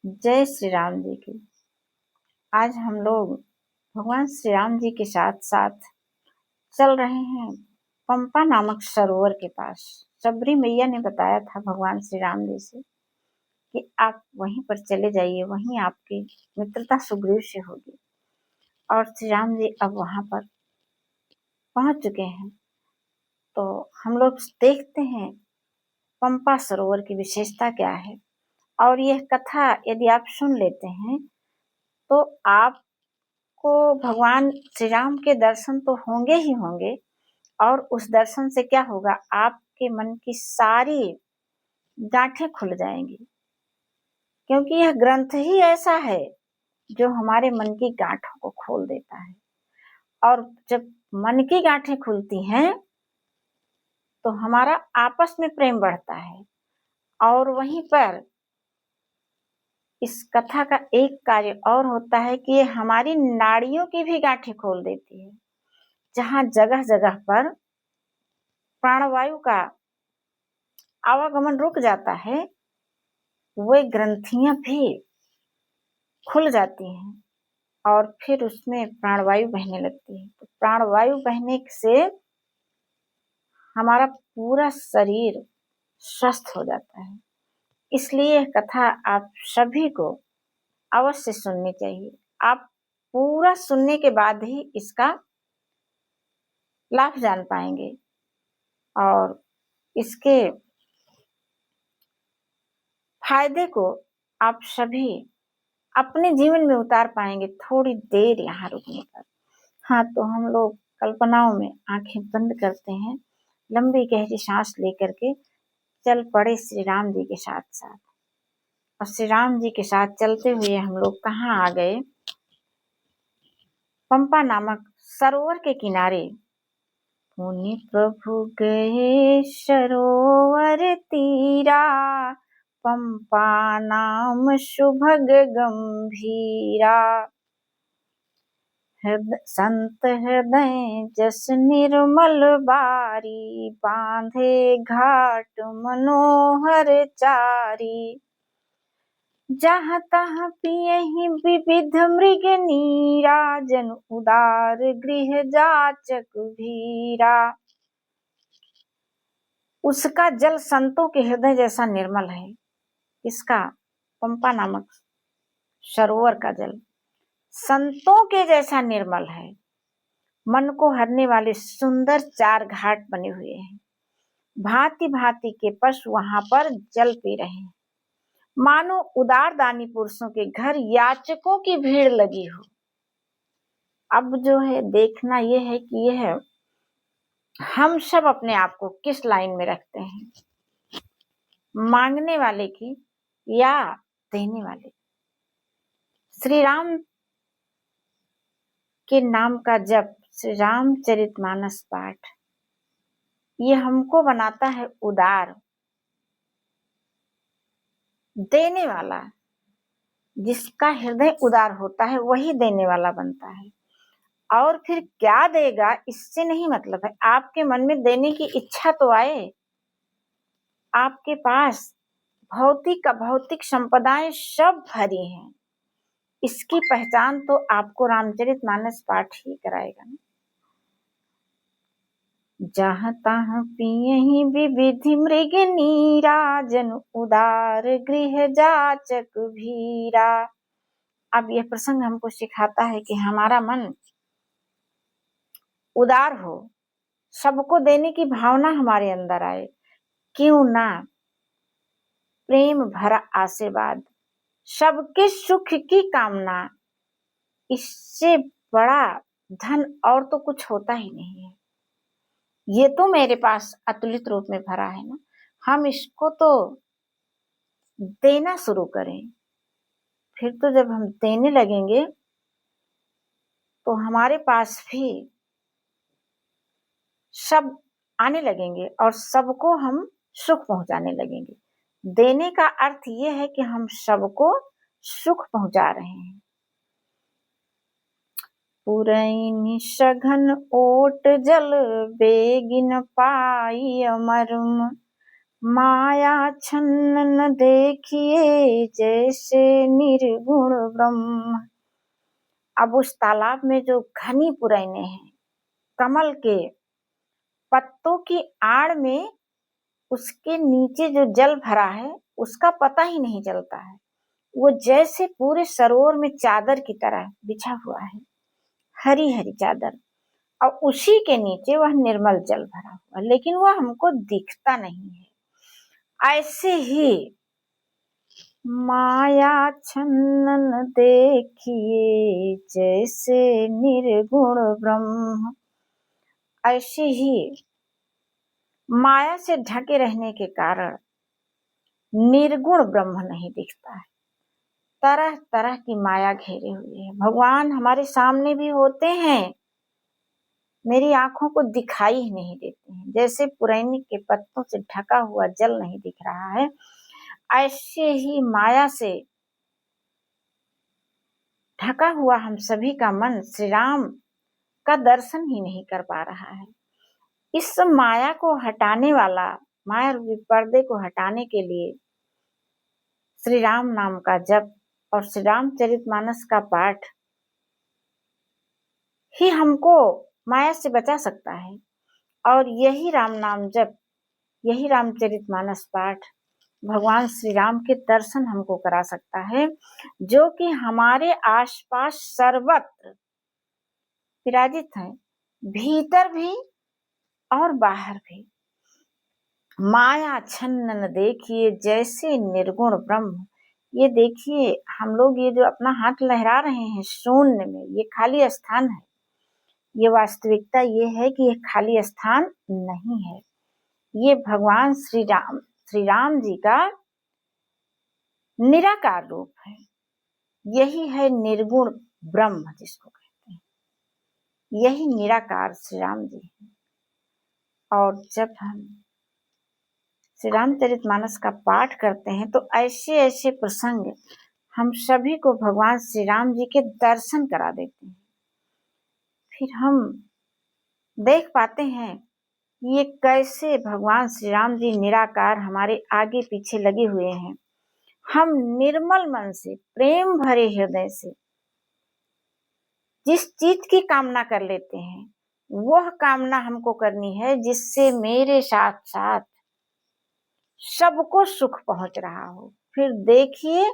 जय श्री राम जी की। आज हम लोग भगवान श्री राम जी के साथ साथ चल रहे हैं पंपा नामक सरोवर के पास। शबरी मैया ने बताया था भगवान श्री राम जी से कि आप वहीं पर चले जाइए, वहीं आपकी मित्रता सुग्रीव से होगी। और श्री राम जी अब वहां पर पहुंच चुके हैं। तो हम लोग देखते हैं पंपा सरोवर की विशेषता क्या है। और यह कथा यदि आप सुन लेते हैं तो आपको भगवान श्री राम के दर्शन तो होंगे ही होंगे, और उस दर्शन से क्या होगा, आपके मन की सारी गांठें खुल जाएंगी। क्योंकि यह ग्रंथ ही ऐसा है जो हमारे मन की गांठों को खोल देता है। और जब मन की गांठें खुलती हैं तो हमारा आपस में प्रेम बढ़ता है। और वहीं पर इस कथा का एक कार्य और होता है कि ये हमारी नाड़ियों की भी गांठें खोल देती है। जहां जगह जगह पर प्राणवायु का आवागमन रुक जाता है, वे ग्रंथियां भी खुल जाती हैं और फिर उसमें प्राणवायु बहने लगती है। तो प्राणवायु बहने से हमारा पूरा शरीर स्वस्थ हो जाता है। इसलिए यह कथा आप सभी को अवश्य सुननी चाहिए। आप पूरा सुनने के बाद ही इसका लाभ जान पाएंगे और इसके फायदे को आप सभी अपने जीवन में उतार पाएंगे थोड़ी देर यहाँ रुकने पर। हाँ, तो हम लोग कल्पनाओं में आंखें बंद करते हैं, लंबी गहरी सांस लेकर के चल पड़े श्री राम जी के साथ साथ। और श्री राम जी के साथ चलते हुए हम लोग कहाँ आ गए, पंपा नामक सरोवर के किनारे। मुनि प्रभु गए सरोवर तीरा, पंपा नाम सुभग गंभीरा। संत हृदय जस निर्मल बारी, बांधे घाट मनोहर चारी। जहाँ तहाँ पियहि विविध मृग नीरा, जन उदार गृह जाचक भीरा। उसका जल संतों के हृदय जैसा निर्मल है। इसका पंपा नामक सरोवर का जल संतों के जैसा निर्मल है। मन को हरने वाले सुंदर 4 घाट बने हुए हैं। भांति भांति के पशु वहां पर जल पी रहे हैं। मानो उदार दानी पुरुषों के घर याचकों की भीड़ लगी हो। अब जो है देखना यह है कि यह हम सब अपने आप को किस लाइन में रखते हैं, मांगने वाले की या देने वाले। श्री राम के नाम का जप, श्री रामचरितमानस पाठ, ये हमको बनाता है उदार, देने वाला। जिसका हृदय उदार होता है वही देने वाला बनता है। और फिर क्या देगा इससे नहीं मतलब है, आपके मन में देने की इच्छा तो आए। आपके पास भौतिक संपदाएं सब भरी हैं, इसकी पहचान तो आपको रामचरितमानस पाठ ही कराएगा ना। जहाँ तहाँ पियहि विविधि मृग नीरा, जन उदार गृह जाचक भीरा। अब यह प्रसंग हमको सिखाता है कि हमारा मन उदार हो, सबको देने की भावना हमारे अंदर आए। क्यों ना प्रेम भरा आशीर्वाद, सबके सुख की कामना, इससे बड़ा धन और तो कुछ होता ही नहीं है। ये तो मेरे पास अतुलित रूप में भरा है ना, हम इसको तो देना शुरू करें। फिर तो जब हम देने लगेंगे तो हमारे पास भी सब आने लगेंगे और सबको हम सुख पहुंचाने लगेंगे। देने का अर्थ ये है कि हम सबको सुख पहुंचा रहे हैं। पुरैनी सघन ओट जल, बेगिन पाई अमरुम, माया छन्न न देखिए जैसे निर्गुण ब्रह्म। अब उस तालाब में जो घनी पुरैने हैं, कमल के पत्तों की आड़ में उसके नीचे जो जल भरा है उसका पता ही नहीं चलता है। वो जैसे पूरे सरोवर में चादर की तरह बिछा हुआ है, हरी हरी चादर, और उसी के नीचे वह निर्मल जल भरा हुआ, लेकिन वह हमको दिखता नहीं है। ऐसे ही माया छन्न देखिए जैसे निर्गुण ब्रह्म, ऐसे ही माया से ढके रहने के कारण निर्गुण ब्रह्म नहीं दिखता है। तरह तरह की माया घेरे हुए है। भगवान हमारे सामने भी होते हैं, मेरी आंखों को दिखाई ही नहीं देते हैं। जैसे पुरैनी के पत्तों से ढका हुआ जल नहीं दिख रहा है, ऐसे ही माया से ढका हुआ हम सभी का मन श्री राम का दर्शन ही नहीं कर पा रहा है। इस माया को हटाने वाला, माया रूपी पर्दे को हटाने के लिए श्री राम नाम का जप और श्री रामचरितमानस का पाठ ही हमको माया से बचा सकता है। और यही राम नाम जप, यही रामचरितमानस पाठ भगवान श्री राम के दर्शन हमको करा सकता है, जो कि हमारे आसपास सर्वत्र विराजित हैं, भीतर भी और बाहर भी। माया छन्न न देखिए जैसे निर्गुण ब्रह्म। ये देखिए, हम लोग ये जो अपना हाथ लहरा रहे हैं शून्य में, ये खाली स्थान है। ये वास्तविकता ये है कि ये खाली स्थान नहीं है, ये भगवान श्री राम जी का निराकार रूप है। यही है निर्गुण ब्रह्म जिसको कहते हैं, यही निराकार श्री राम जी है। और जब हम श्री रामचरितमानस का पाठ करते हैं तो ऐसे ऐसे प्रसंग हम सभी को भगवान श्री राम जी के दर्शन करा देते हैं। फिर हम देख पाते हैं ये कैसे भगवान श्री राम जी निराकार हमारे आगे पीछे लगे हुए हैं। हम निर्मल मन से, प्रेम भरे हृदय से जिस चीज की कामना कर लेते हैं, वह कामना हमको करनी है जिससे मेरे साथ साथ सबको सुख पहुंच रहा हो। फिर देखिए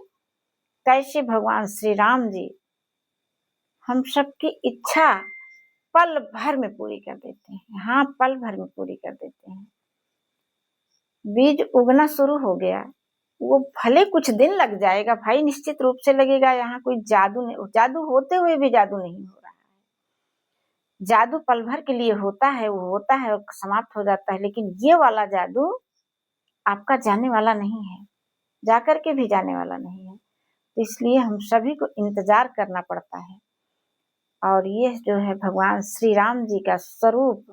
कैसे भगवान श्री राम जी हम सबकी इच्छा पल भर में पूरी कर देते हैं। हाँ, पल भर में पूरी कर देते हैं। बीज उगना शुरू हो गया, वो भले कुछ दिन लग जाएगा भाई, निश्चित रूप से लगेगा। यहाँ कोई जादू नहीं, जादू होते हुए भी जादू नहीं हो रहा है। जादू पल भर के लिए होता है, वो होता है और समाप्त हो जाता है, लेकिन ये वाला जादू आपका जाने वाला नहीं है, जाकर के भी जाने वाला नहीं है। तो इसलिए हम सभी को इंतजार करना पड़ता है। और ये जो है भगवान श्री राम जी का स्वरूप,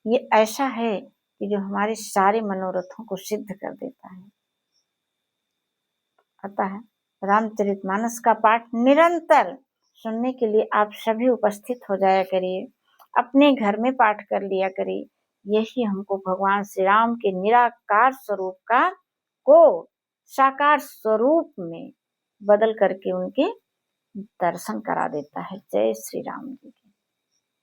ये ऐसा है कि जो हमारे सारे मनोरथों को सिद्ध कर देता है। अतः रामचरितमानस का पाठ निरंतर सुनने के लिए आप सभी उपस्थित हो जाया करिए, अपने घर में पाठ कर लिया करिए। यही हमको भगवान श्री राम के निराकार स्वरूप का को साकार स्वरूप में बदल करके उनके दर्शन करा देता है। जय श्री राम जी।